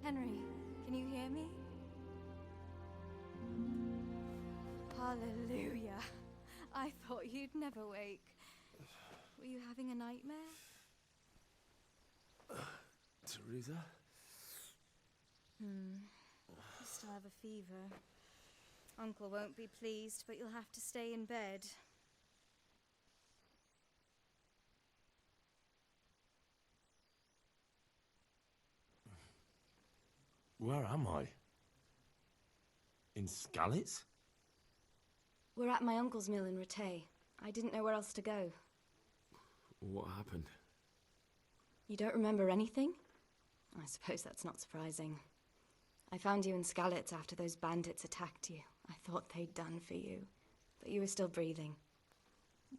Henry, can you hear me? Hallelujah. I thought you'd never wake. Were you having a nightmare? Teresa? You still have a fever. Uncle won't be pleased, but you'll have to stay in bed. Where am I? In Skalitz? We're at my uncle's mill in Rattay. I didn't know where else to go. What happened? You don't remember anything? I suppose that's not surprising. I found you in Skalitz after those bandits attacked you. I thought they'd done for you, but you were still breathing.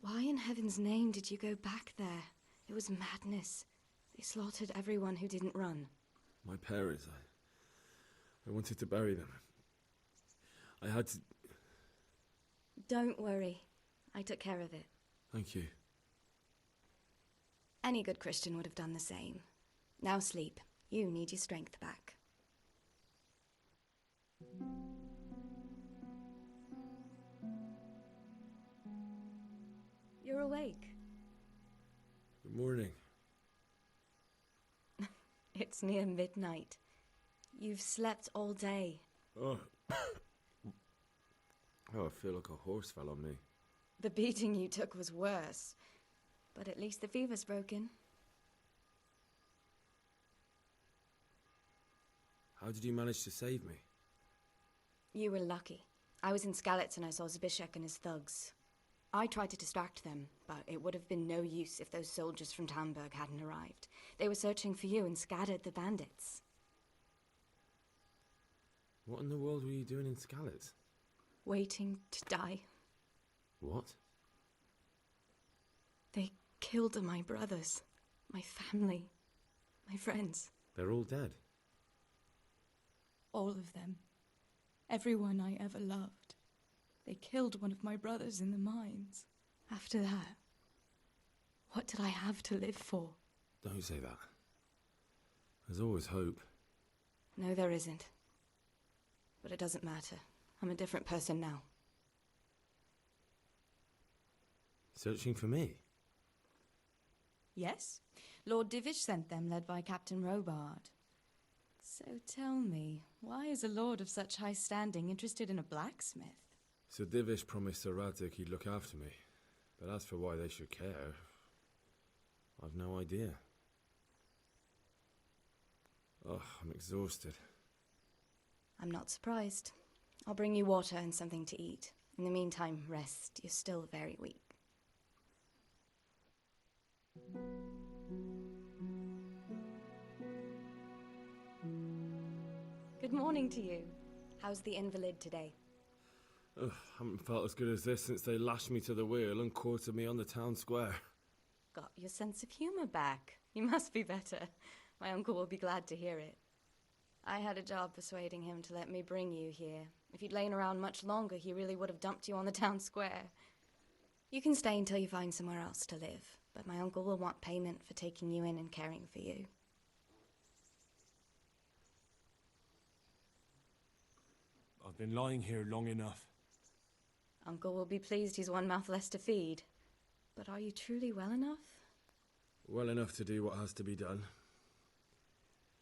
Why in heaven's name did you go back there? It was madness. They slaughtered everyone who didn't run. My parents, I wanted to bury them. I had to... Don't worry. I took care of it. Thank you. Any good Christian would have done the same. Now sleep. You need your strength back. You're awake. Good morning. It's near midnight. You've slept all day. Oh. Oh, I feel like a horse fell on me. The beating you took was worse. But at least the fever's broken. How did you manage to save me? You were lucky. I was in Skalitz and I saw Zbyszek and his thugs. I tried to distract them, but it would have been no use if those soldiers from Tamburg hadn't arrived. They were searching for you and scattered the bandits. What in the world were you doing in Skalitz? Waiting to die. What? They killed my brothers, my family, my friends. They're all dead. All of them. Everyone I ever loved. They killed one of my brothers in the mines. After that, what did I have to live for? Don't say that. There's always hope. No, there isn't. But it doesn't matter. I'm a different person now. Searching for me? Yes. Lord Divish sent them, led by Captain Robard. So tell me, why is a lord of such high standing interested in a blacksmith? Sir Divish promised Sir Rattay he'd look after me. But as for why they should care, I've no idea. Oh, I'm exhausted. I'm not surprised. I'll bring you water and something to eat. In the meantime, rest. You're still very weak. Good morning to you. How's the invalid today? Ugh, haven't felt as good as this since they lashed me to the wheel and quartered me on the town square. Got your sense of humour back. You must be better. My uncle will be glad to hear it. I had a job persuading him to let me bring you here. If you'd lain around much longer, he really would have dumped you on the town square. You can stay until you find somewhere else to live, but my uncle will want payment for taking you in and caring for you. I've been lying here long enough. Uncle will be pleased he's one mouth less to feed. But are you truly well enough? Well enough to do what has to be done.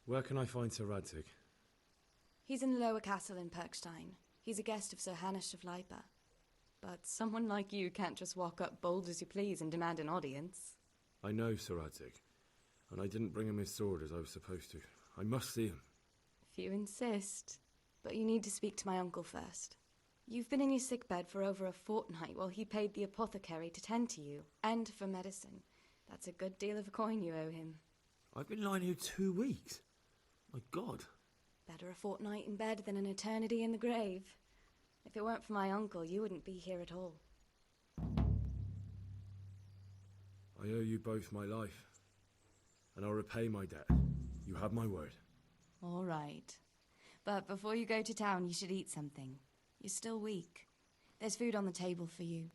Where can I find Sir Rattay? He's in the lower castle in Perkstein. He's a guest of Sir Hanush of Leipa. But someone like you can't just walk up bold as you please and demand an audience. I know Sir Rattay, and I didn't bring him his sword as I was supposed to. I must see him. If you insist. But you need to speak to my uncle first. You've been in your sickbed for over a fortnight while he paid the apothecary to tend to you, and for medicine. That's a good deal of coin you owe him. I've been lying here 2 weeks. My God. Better a fortnight in bed than an eternity in the grave. If it weren't for my uncle, you wouldn't be here at all. I owe you both my life, and I'll repay my debt. You have my word. All right. But before you go to town, you should eat something. You're still weak. There's food on the table for you.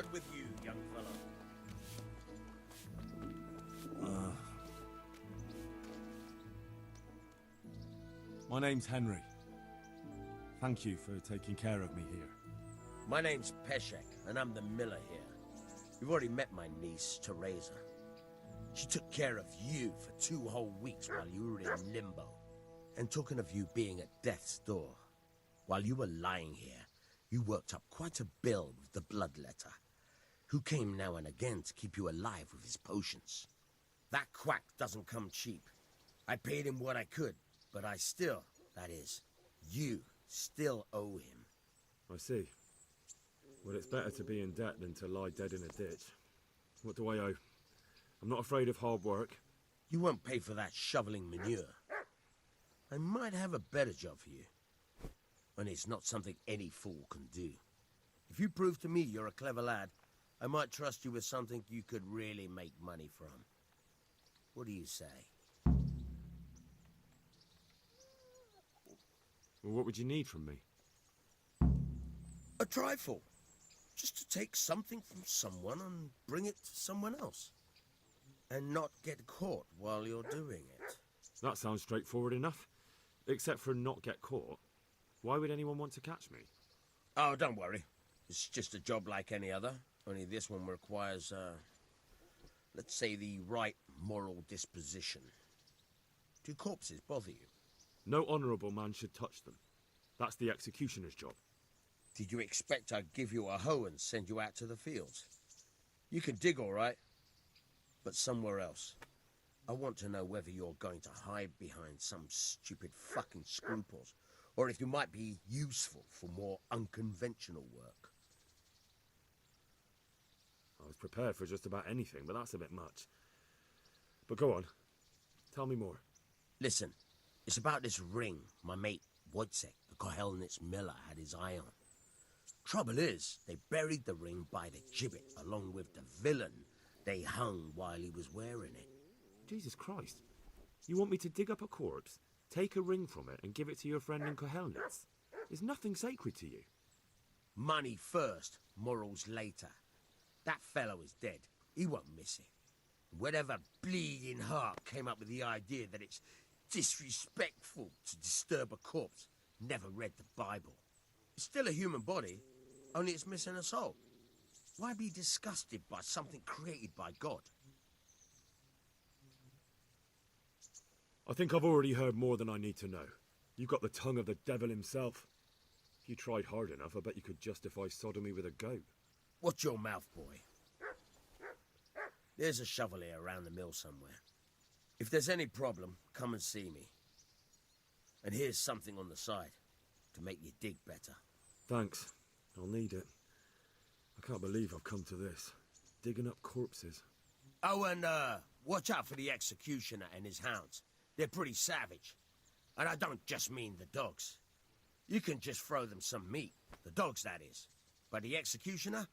good with you, young fellow? My name's Henry. Thank you for taking care of me here. My name's Peshek, and I'm the miller here. You've already met my niece, Teresa. She took care of you for 2 whole weeks while you were in limbo. And talking of you being at death's door, while you were lying here, you worked up quite a bill with the bloodletter, who came now and again to keep you alive with his potions. That quack doesn't come cheap. I paid him what I could, but I still, that is, you still owe him. I see. Well, it's better to be in debt than to lie dead in a ditch. What do I owe? I'm not afraid of hard work. You won't pay for that shoveling manure. I might have a better job for you. And it's not something any fool can do. If you prove to me you're a clever lad, I might trust you with something you could really make money from. What do you say? Well, what would you need from me? A trifle. Just to take something from someone and bring it to someone else. And not get caught while you're doing it. That sounds straightforward enough. Except for not get caught. Why would anyone want to catch me? Oh, don't worry. It's just a job like any other. Only this one requires, let's say, the right moral disposition. Do corpses bother you? No honourable man should touch them. That's the executioner's job. Did you expect I'd give you a hoe and send you out to the fields? You can dig all right, but somewhere else. I want to know whether you're going to hide behind some stupid fucking scruples, or if you might be useful for more unconventional work. I was prepared for just about anything, but that's a bit much. But go on. Tell me more. Listen, it's about this ring my mate Wojciech, the Kohelnitz miller, had his eye on. Trouble is, they buried the ring by the gibbet along with the villain they hung while he was wearing it. Jesus Christ. You want me to dig up a corpse, take a ring from it, and give it to your friend in Kohelnitz? There's nothing sacred to you. Money first, morals later. That fellow is dead. He won't miss it. Whatever bleeding heart came up with the idea that it's disrespectful to disturb a corpse never read the Bible. It's still a human body, only it's missing a soul. Why be disgusted by something created by God? I think I've already heard more than I need to know. You've got the tongue of the devil himself. If you tried hard enough, I bet you could justify sodomy with a goat. Watch your mouth, boy. There's a shovel here around the mill somewhere. If there's any problem, come and see me. And here's something on the side to make you dig better. Thanks. I'll need it. I can't believe I've come to this. Digging up corpses. Oh, and watch out for the executioner and his hounds. They're pretty savage. And I don't just mean the dogs. You can just throw them some meat. The dogs, that is. But the executioner?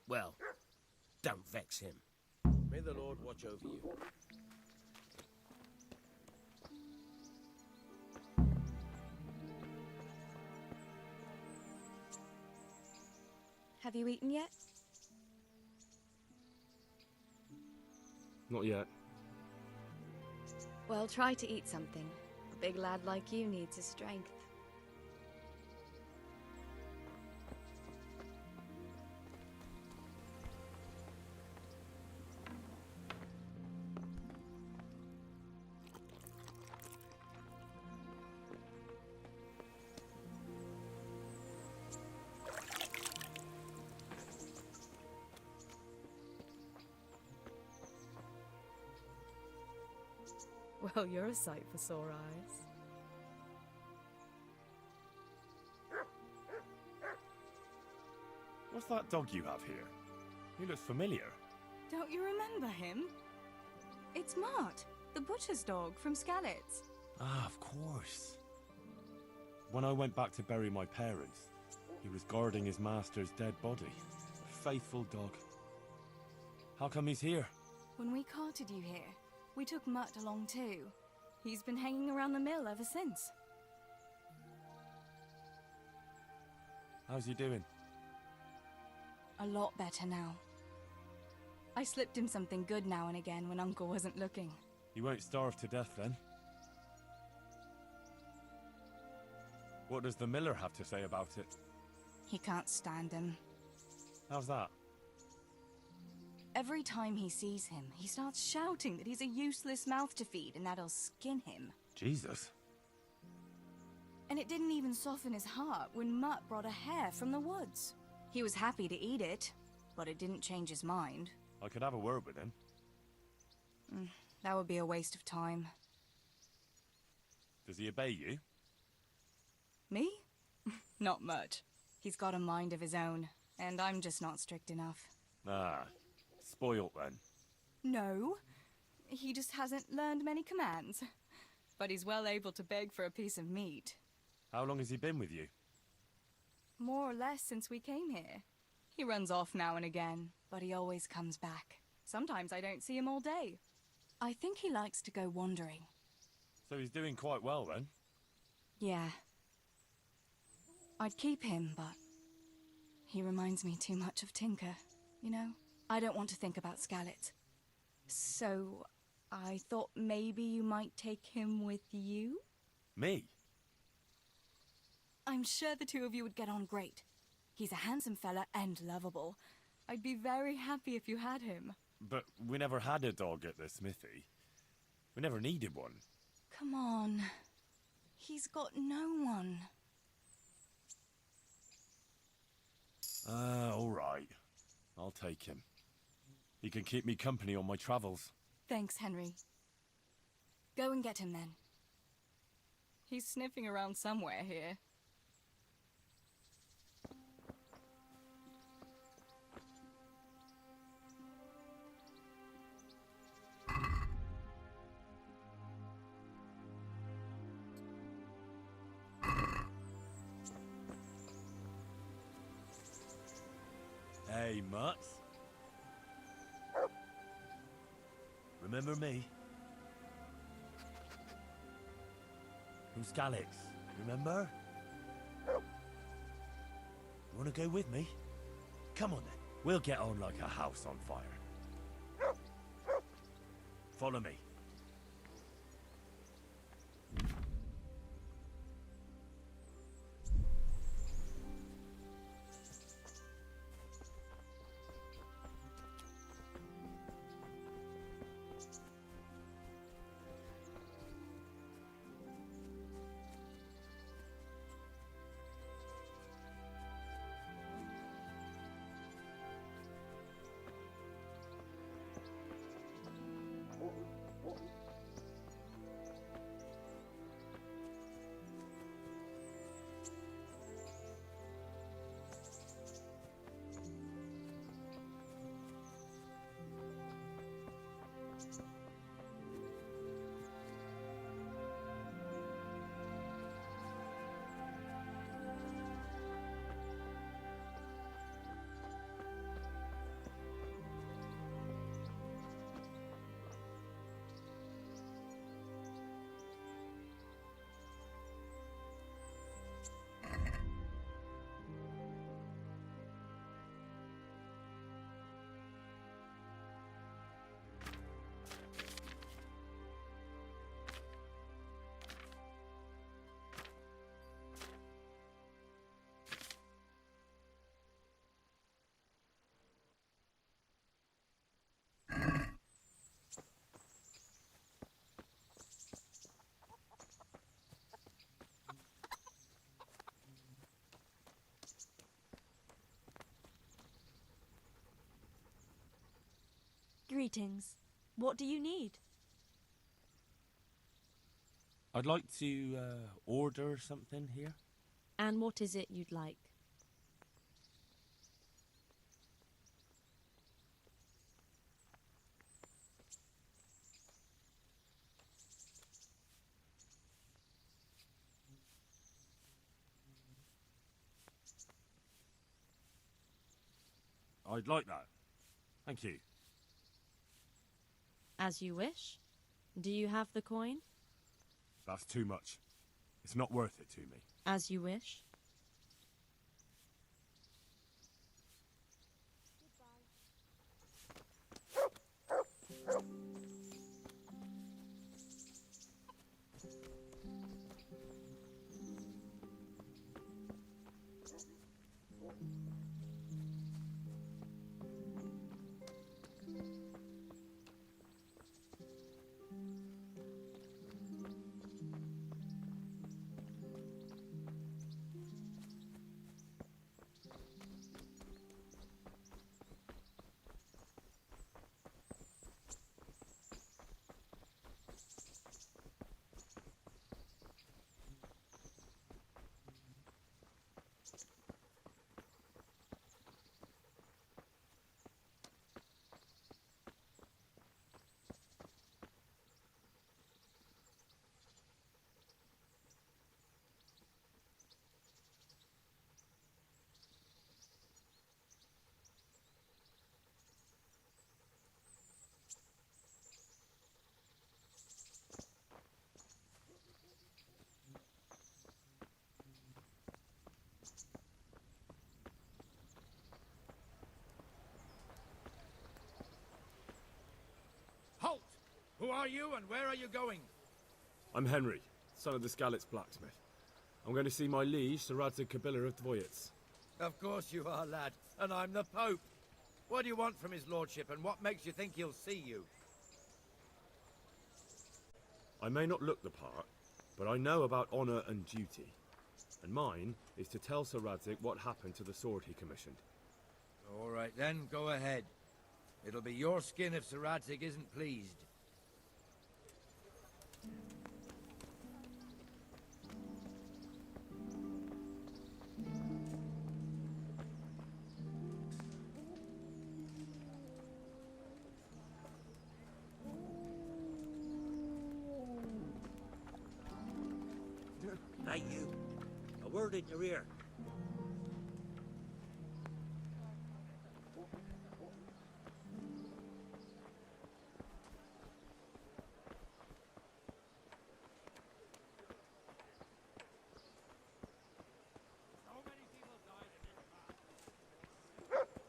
Well, don't vex him. May the Lord watch over you. Have you eaten yet? Not yet. Well, try to eat something. A big lad like you needs his strength. Well, you're a sight for sore eyes. What's that dog you have here? He looks familiar. Don't you remember him? It's Mart, the butcher's dog from Skalitz. Ah, of course. When I went back to bury my parents, he was guarding his master's dead body. A faithful dog. How come he's here? When we carted you here, we took Mutt along too. He's been hanging around the mill ever since. How's he doing? A lot better now. I slipped him something good now and again when Uncle wasn't looking. He won't starve to death then. What does the miller have to say about it? He can't stand him. How's that? Every time he sees him, he starts shouting that he's a useless mouth to feed and that'll skin him. Jesus. And it didn't even soften his heart when Mutt brought a hare from the woods. He was happy to eat it, but it didn't change his mind. I could have a word with him. That would be a waste of time. Does he obey you? Me? Not much. He's got a mind of his own, and I'm just not strict enough. Ah, spoilt then. No, he just hasn't learned many commands. But he's well able to beg for a piece of meat. How long has he been with you? More or less since we came here. He runs off now and again, but he always comes back. Sometimes I don't see him all day. I think he likes to go wandering. So he's doing quite well then? Yeah. I'd keep him, but he reminds me too much of Tinker, you know? I don't want to think about Skalllet. So I thought maybe you might take him with you? Me? I'm sure the two of you would get on great. He's a handsome fella and lovable. I'd be very happy if you had him. But we never had a dog at the smithy. We never needed one. Come on. He's got no one. All right. I'll take him. He can keep me company on my travels. Thanks, Henry. Go and get him then. He's sniffing around somewhere here. Hey, Mutt. Remember me? From Skallix, remember? You wanna go with me? Come on then. We'll get on like a house on fire. Follow me. Greetings. What do you need? I'd like to, order something here. And what is it you'd like? I'd like that. Thank you. As you wish. Do you have the coin? That's too much. It's not worth it to me. As you wish. are you and where are you going? I'm Henry, son of the Skalitz blacksmith. I'm going to see my liege, Sir Rattay Kabila of Dvoyitz. Of course you are, lad. And I'm the Pope. What do you want from his lordship, and what makes you think he'll see you? I may not look the part, but I know about honour and duty. And mine is to tell Sir Rattay what happened to the sword he commissioned. All right then, go ahead. It'll be your skin if Sir Rattay isn't pleased. Hey, you. A word in your ear.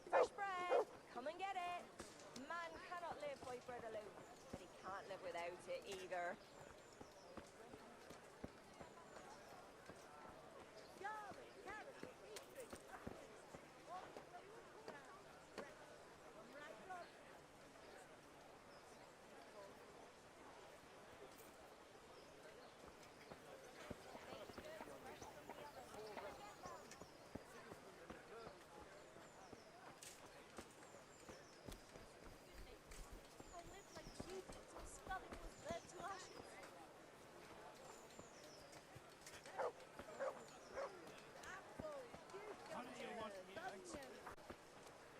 Fresh bread! Come and get it! Man cannot live by bread alone, but he can't live without it either.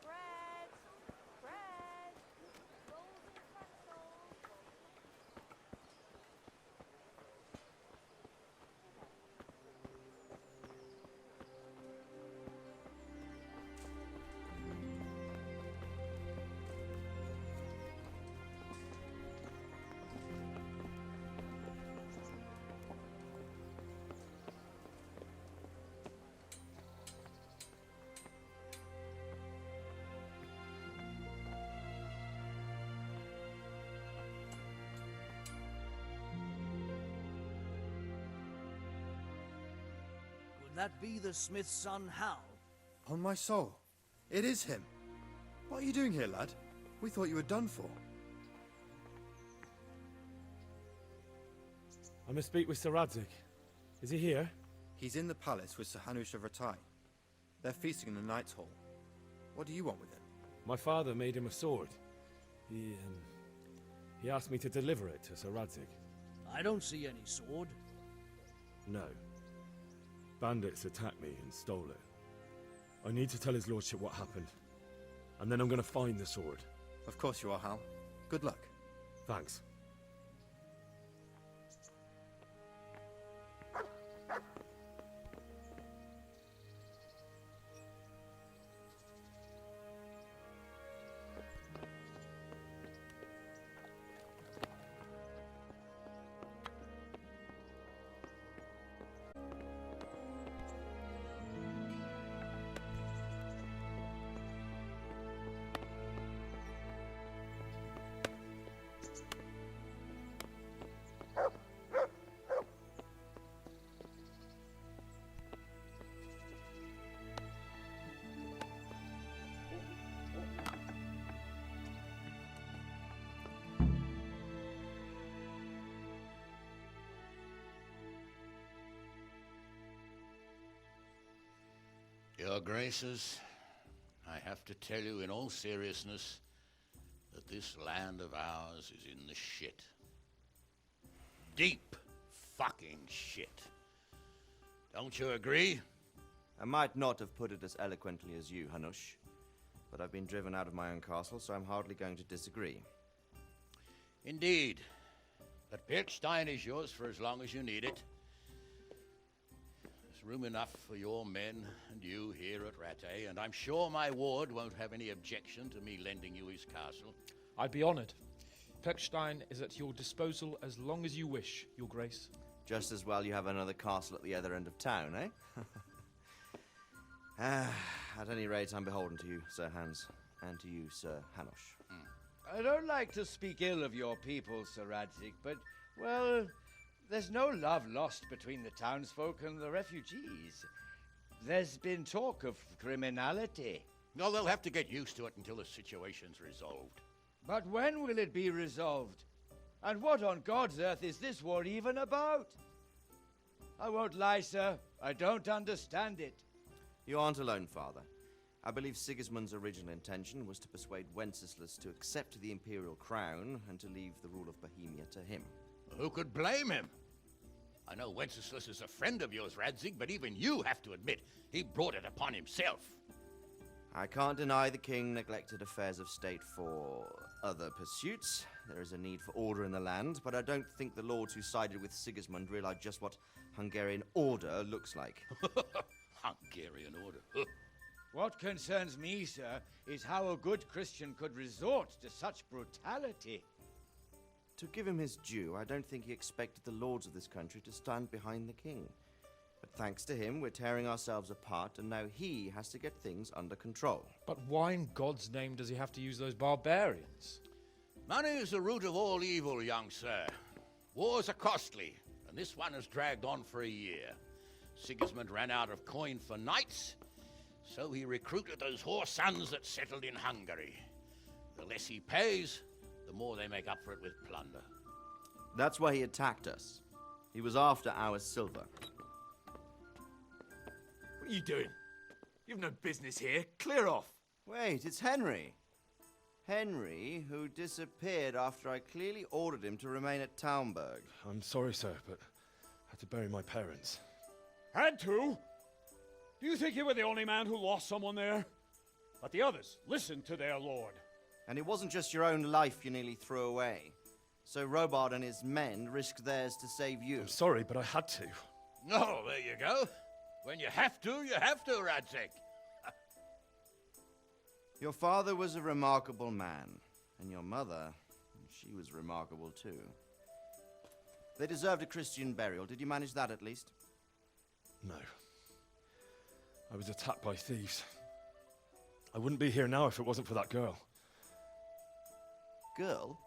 Bread! Bread! Rolls and pretzels! Would that be the smith's son, Hal? On my soul, it is him. What are you doing here, lad? We thought you were done for. I must speak with Sir Rattay. Is he here? He's in the palace with Sir Hanush of Rattay. They're feasting in the Knight's Hall. What do you want with him? My father made him a sword. He asked me to deliver it to Sir Rattay. I don't see any sword. No. Bandits attacked me and stole it. I need to tell his lordship what happened. And then I'm going to find the sword. Of course you are, Hal. Good luck. Thanks. Your Graces, I have to tell you in all seriousness that this land of ours is in the shit. Deep fucking shit. Don't you agree? I might not have put it as eloquently as you, Hanush, but I've been driven out of my own castle, so I'm hardly going to disagree. Indeed. But Pilchstein is yours for as long as you need it. There's room enough for your men and you here at Rattay, and I'm sure my ward won't have any objection to me lending you his castle. I'd be honored. Pechstein is at your disposal as long as you wish, Your Grace. Just as well you have another castle at the other end of town, eh? At any rate, I'm beholden to you, Sir Hans, and to you, Sir Hanush. I don't like to speak ill of your people, Sir Radzig, but, well, there's no love lost between the townsfolk and the refugees. There's been talk of criminality. No, they'll have to get used to it until the situation's resolved. But when will it be resolved? And what on God's earth is this war even about? I won't lie, sir. I don't understand it. You aren't alone, Father. I believe Sigismund's original intention was to persuade Wenceslas to accept the imperial crown and to leave the rule of Bohemia to him. Who could blame him? I know Wenceslas is a friend of yours, Radzig, but even you have to admit he brought it upon himself. I can't deny the king neglected affairs of state for other pursuits. There is a need for order in the land, but I don't think the lords who sided with Sigismund realized just what Hungarian order looks like. Hungarian order? What concerns me, sir, is how a good Christian could resort to such brutality. To give him his due, I don't think he expected the lords of this country to stand behind the king. But thanks to him, we're tearing ourselves apart, and now he has to get things under control. But why in God's name does he have to use those barbarians? Money is the root of all evil, young sir. Wars are costly, and this one has dragged on for a year. Sigismund ran out of coin for knights, so he recruited those whore sons that settled in Hungary. The less he pays, the more they make up for it with plunder. That's why he attacked us. He was after our silver. What are you doing? You've no business here. Clear off. Wait, it's Henry. Henry, who disappeared after I clearly ordered him to remain at Taumberg. I'm sorry, sir, but I had to bury my parents. Had to? Do you think you were the only man who lost someone there? But the others listened to their lord. And it wasn't just your own life you nearly threw away. So Robard and his men risked theirs to save you. I'm sorry, but I had to. Oh, there you go. When you have to, Radzig. Your father was a remarkable man. And your mother, she was remarkable too. They deserved a Christian burial. Did you manage that at least? No. I was attacked by thieves. I wouldn't be here now if it wasn't for that girl. Girl?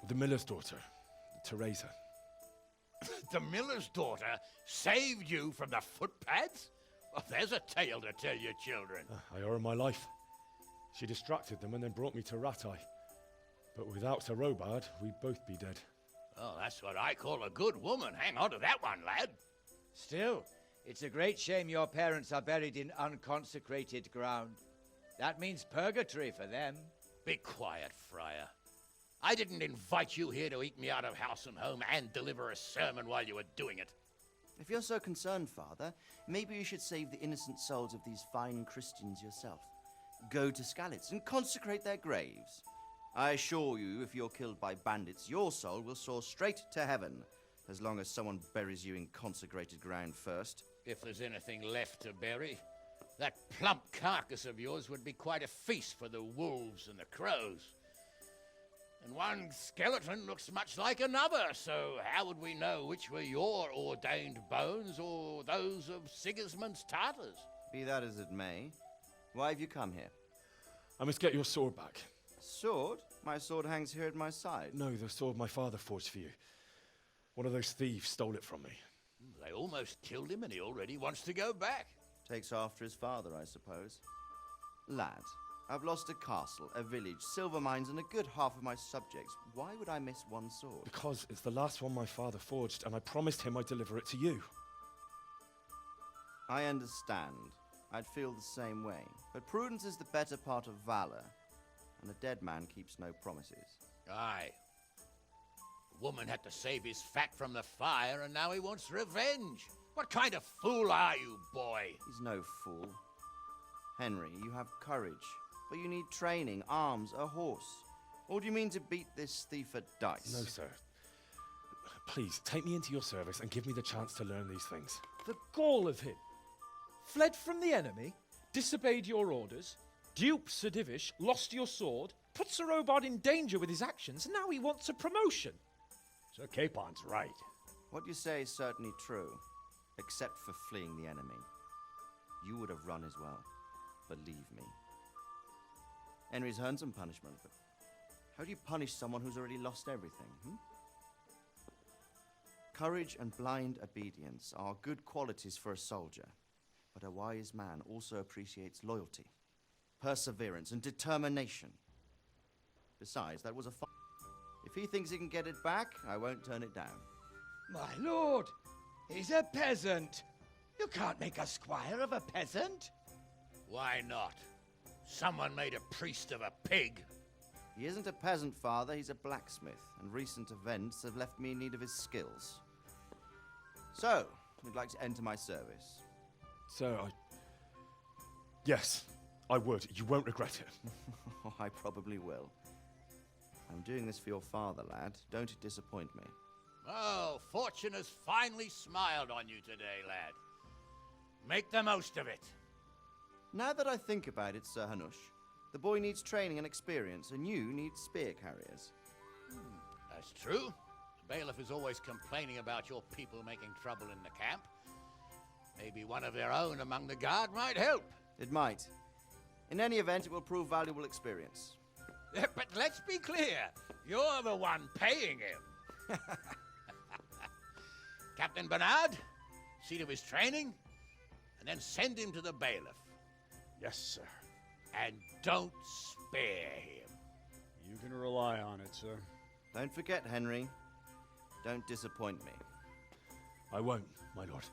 The miller's daughter, Teresa. The miller's daughter saved you from the footpads? Well, there's a tale to tell your children. I owe her my life. She distracted them and then brought me to Rattay. But without Sir Robard, we'd both be dead. Oh, that's what I call a good woman. Hang on to that one, lad. Still, it's a great shame your parents are buried in unconsecrated ground. That means purgatory for them. Be quiet, friar. I didn't invite you here to eat me out of house and home and deliver a sermon while you were doing it. If you're so concerned, Father, maybe you should save the innocent souls of these fine Christians yourself. Go to Skalitz and consecrate their graves. I assure you, if you're killed by bandits, your soul will soar straight to heaven, as long as someone buries you in consecrated ground first. If there's anything left to bury, that plump carcass of yours would be quite a feast for the wolves and the crows. And one skeleton looks much like another, so how would we know which were your ordained bones or those of Sigismund's Tartars? Be that as it may, why have you come here? I must get your sword back. Sword? My sword hangs here at my side. No, the sword my father forged for you. One of those thieves stole it from me. They almost killed him and he already wants to go back. Takes after his father, I suppose. Lad, I've lost a castle, a village, silver mines, and a good half of my subjects. Why would I miss one sword? Because it's the last one my father forged, and I promised him I'd deliver it to you. I understand. I'd feel the same way. But prudence is the better part of valor, and a dead man keeps no promises. Aye. The woman had to save his fat from the fire, and now he wants revenge. What kind of fool are you, boy? He's no fool. Henry, you have courage, but you need training, arms, a horse. Or do you mean to beat this thief at dice? No, sir. Please, take me into your service and give me the chance to learn these things. The gall of him. Fled from the enemy, disobeyed your orders, duped Sir Divish, lost your sword, put Sir Robard in danger with his actions, and now he wants a promotion. Sir Capon's right. What you say is certainly true, except for fleeing the enemy. You would have run as well, believe me. Henry's earned some punishment, but How do you punish someone who's already lost everything, hmm? Courage and blind obedience are good qualities for a soldier, but a wise man also appreciates loyalty, perseverance, and determination. Besides, that was a fight. If he thinks he can get it back, I won't turn it down. My lord, he's a peasant. You can't make a squire of a peasant. Why not? Someone made a priest of a pig. He isn't a peasant, Father. He's a blacksmith, and recent events have left me in need of his skills. So, would like to enter my service? Sir, Yes, I would. You won't regret it. Oh, I probably will. I'm doing this for your father, lad. Don't it disappoint me. Oh, fortune has finally smiled on you today, lad. Make the most of it. Now that I think about it, Sir Hanush, the boy needs training and experience, and you need spear carriers. That's true. The bailiff is always complaining about your people making trouble in the camp. Maybe one of their own among the guard might help. It might. In any event, it will prove valuable experience. But let's be clear, you're the one paying him. Captain Bernard, see to his training, and then send him to the bailiff. Yes, sir. And don't spare him. You can rely on it, sir. Don't forget, Henry. Don't disappoint me. I won't, my lord.